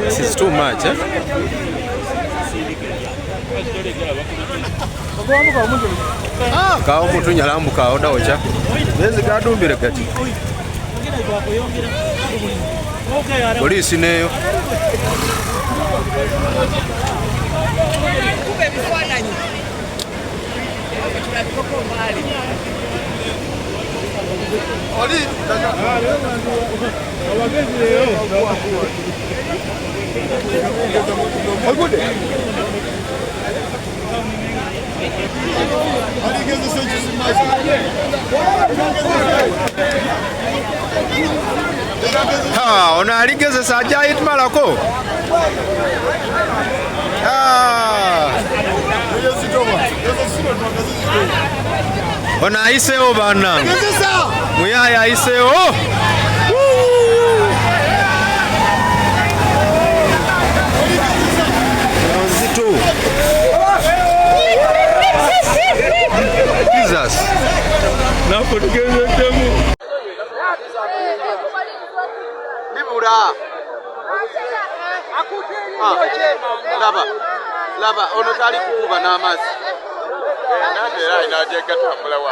This is too much, eh? Kawo mutu nyalambu kawo dawocha. Nezi gadumbire kati. Polisi neyo. Ona aligeze saja itmalako. Ona aiseo bana. Muyaya aiseo. Jesus. Na potugeze temu. Bibura. Laba ono tali kuba n'amazzi. Nande era inaje gatambula wa.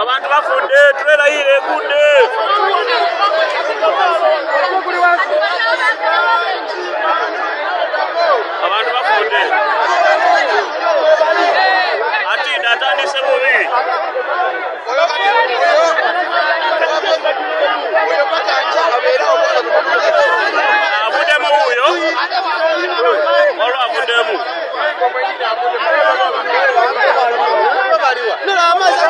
Abantu bafunde trailer ile kunde. Abantu bafunde. Ati datani sebuvi. Abudemu huyo. Ora abudemu. Nila amaza.